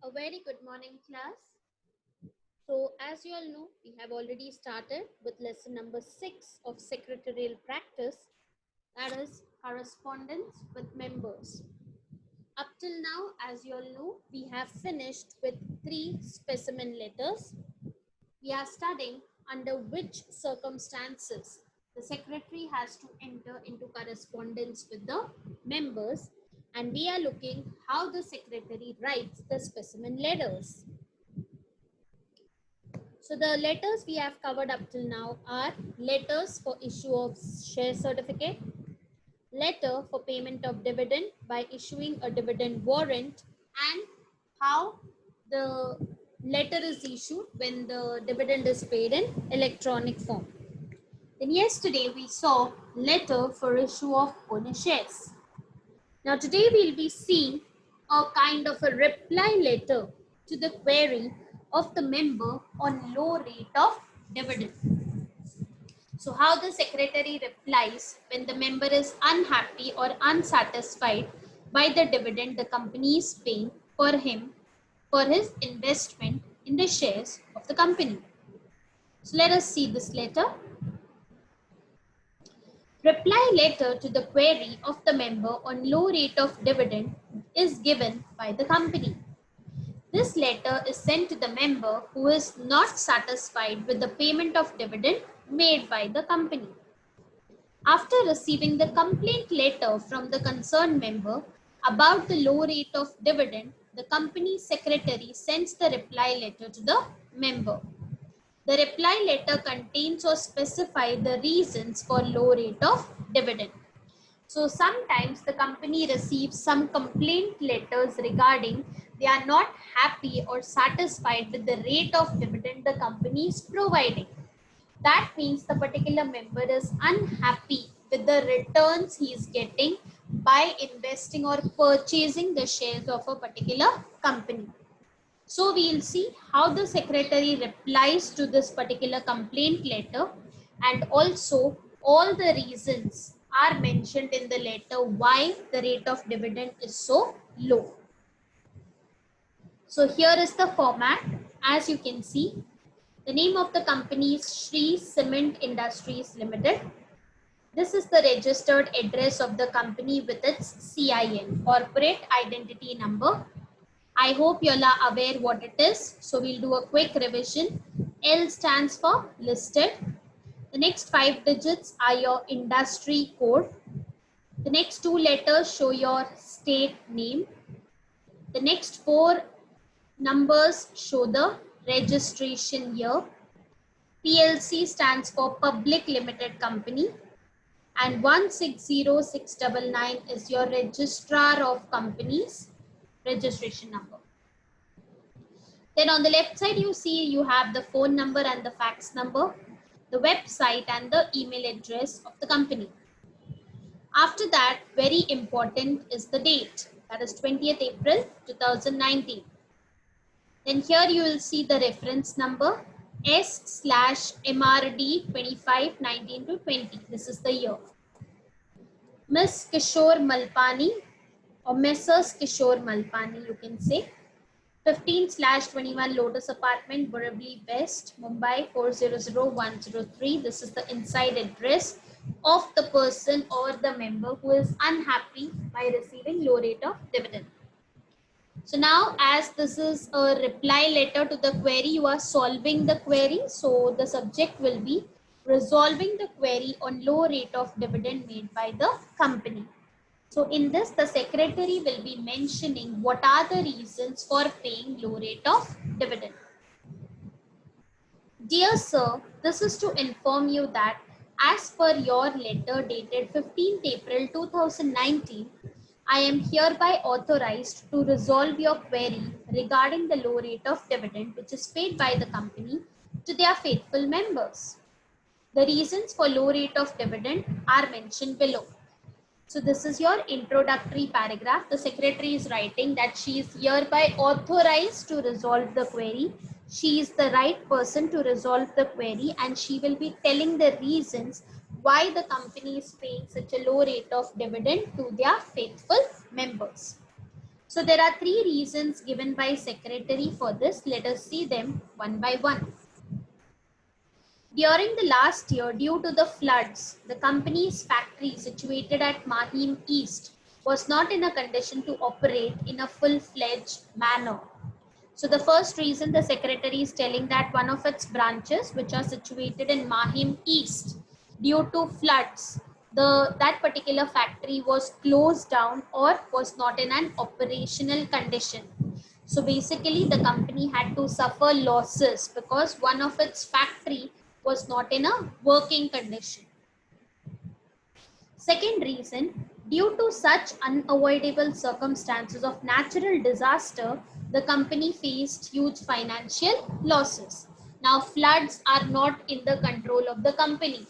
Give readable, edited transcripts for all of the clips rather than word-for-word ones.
A very good morning, class. So, as you all know, we have already started with lesson number 6 of secretarial practice, that is correspondence with members. Up till now, as you all know, we have finished with 3 specimen letters. We are studying under which circumstances the secretary has to enter into correspondence with the members, and we are looking how the secretary writes the specimen letters. So the letters we have covered up till now are letters for issue of share certificate, letter for payment of dividend by issuing a dividend warrant, and how the letter is issued when the dividend is paid in electronic form. Then yesterday we saw letter for issue of owner shares. Now today we'll be seeing a kind of a reply letter to the query of the member on low rate of dividend. So how the secretary replies when the member is unhappy or unsatisfied by the dividend the company is paying for him for his investment in the shares of the company. So let us see this letter. Reply letter to the query of the member on low rate of dividend is given by the company. This letter is sent to the member who is not satisfied with the payment of dividend made by the company. After receiving the complaint letter from the concerned member about the low rate of dividend, the company secretary sends the reply letter to the member. The reply letter contains or specifies the reasons for low rate of dividend. So sometimes the company receives some complaint letters regarding they are not happy or satisfied with the rate of dividend the company is providing. That means the particular member is unhappy with the returns he is getting by investing or purchasing the shares of a particular company. So we will see how the secretary replies to this particular complaint letter, and also all the reasons are mentioned in the letter why the rate of dividend is so low. So here is the format. As you can see, the name of the company is Shree Cement Industries Limited. This is the registered address of the company with its CIN, corporate identity number. I hope you all are aware what it is. So we'll do a quick revision. L stands for listed. The next 5 digits are your industry code. The next 2 letters show your state name. The next 4 numbers show the registration year. PLC stands for Public Limited Company. And 160699 is your registrar of companies registration number. Then on the left side, you see you have the phone number and the fax number, the website and the email address of the company. After that, very important is the date, that is 20th April 2019. Then here you will see the reference number S/MRD 2519 to 20. This is the year. Miss Kishore Malpani or Messrs. Kishore Malpani, you can say. 15/21 Lotus Apartment, Borivali West, Mumbai 400103. This is the inside address of the person or the member who is unhappy by receiving low rate of dividend. So now, as this is a reply letter to the query, you are solving the query. So the subject will be resolving the query on low rate of dividend made by the company. So in this, the secretary will be mentioning what are the reasons for paying low rate of dividend. Dear sir, this is to inform you that as per your letter dated 15th April 2019, I am hereby authorized to resolve your query regarding the low rate of dividend which is paid by the company to their faithful members. The reasons for low rate of dividend are mentioned below. So this is your introductory paragraph. The secretary is writing that she is hereby authorized to resolve the query. She is the right person to resolve the query, and she will be telling the reasons why the company is paying such a low rate of dividend to their faithful members. So there are three reasons given by secretary for this. Let us see them one by one. During the last year, due to the floods, the company's factory situated at Mahim East was not in a condition to operate in a full-fledged manner. So the first reason the secretary is telling that one of its branches, which are situated in Mahim East, due to floods, that particular factory was closed down or was not in an operational condition. So basically the company had to suffer losses because one of its factory was not in a working condition. Second reason, due to such unavoidable circumstances of natural disaster, the company faced huge financial losses. Now, floods are not in the control of the company.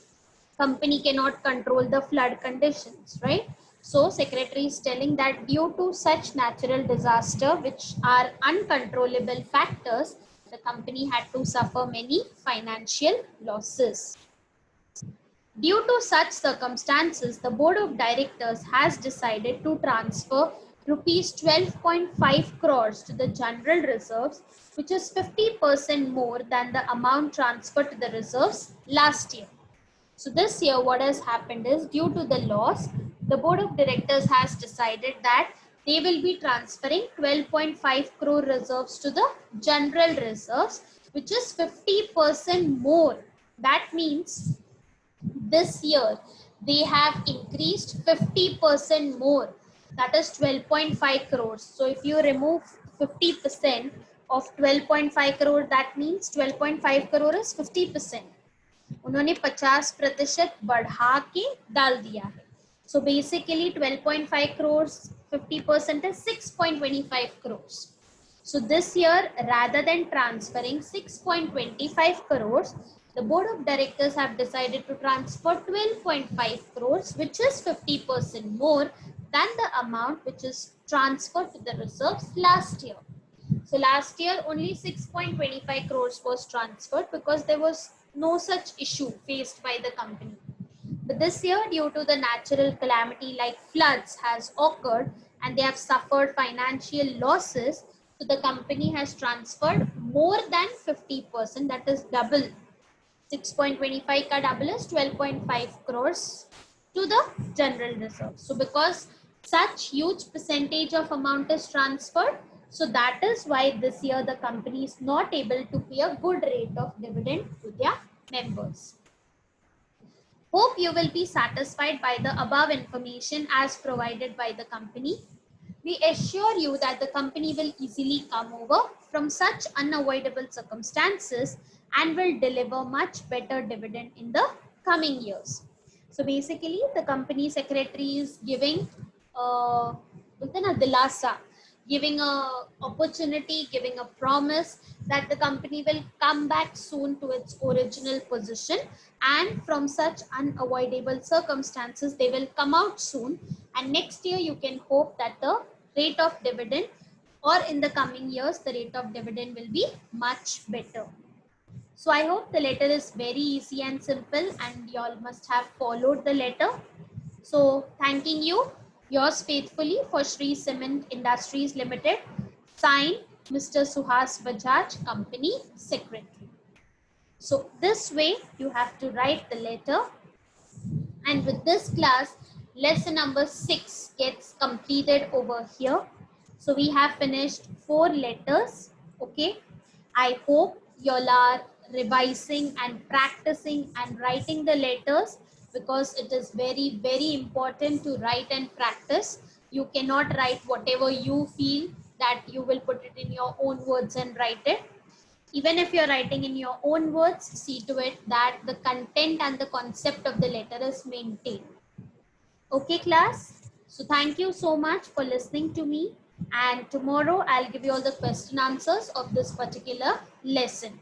Company cannot control the flood conditions, right? So, secretary is telling that due to such natural disaster, which are uncontrollable factors, the company had to suffer many financial losses. Due to such circumstances, the board of directors has decided to transfer rupees 12.5 crores to the general reserves, which is 50% more than the amount transferred to the reserves last year. So this year what has happened is, due to the loss, the board of directors has decided that they will be transferring 12.5 crore reserves to the general reserves, which is 50% more. That means this year they have increased 50% more, that is 12.5 crores. So if you remove 50% of 12.5 crore, that means 12.5 crore is 50%. उन्होंने 50% बढ़ा के डाल दिया है. So basically 12.5 crores 50% is 6.25 crores. So this year, rather than transferring 6.25 crores, the board of directors have decided to transfer 12.5 crores, which is 50% more than the amount which is transferred to the reserves last year. So last year only 6.25 crores was transferred because there was no such issue faced by the company. But this year, due to the natural calamity like floods has occurred and they have suffered financial losses, so the company has transferred more than 50%, that is double. 6.25 ka double is 12.5 crores to the general reserve. So because such huge percentage of amount is transferred, so that is why this year the company is not able to pay a good rate of dividend to their members. Hope you will be satisfied by the above information as provided by the company. We assure you that the company will easily come over from such unavoidable circumstances and will deliver much better dividend in the coming years. So basically, the company secretary is giving dilasa, giving a opportunity, giving a promise that the company will come back soon to its original position, and from such unavoidable circumstances they will come out soon, and next year you can hope that the rate of dividend, or in the coming years the rate of dividend will be much better. So I hope the letter is very easy and simple and you all must have followed the letter. So thanking you, yours faithfully, for Shree Cement Industries Limited, signed Mr. Suhas Bajaj, Company Secretary. So this way you have to write the letter, and with this class, lesson number 6 gets completed over here. So we have finished 4 letters. Okay, I hope you all are revising and practicing and writing the letters, because it is very, very important to write and practice. You cannot write whatever you feel, that you will put it in your own words and write it. Even if you're writing in your own words, see to it that the content and the concept of the letter is maintained. Okay, class? So thank you so much for listening to me. And tomorrow I'll give you all the question answers of this particular lesson.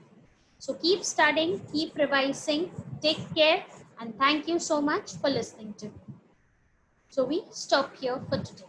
So keep studying, keep revising, take care, and thank you so much for listening to me. So we stop here for today.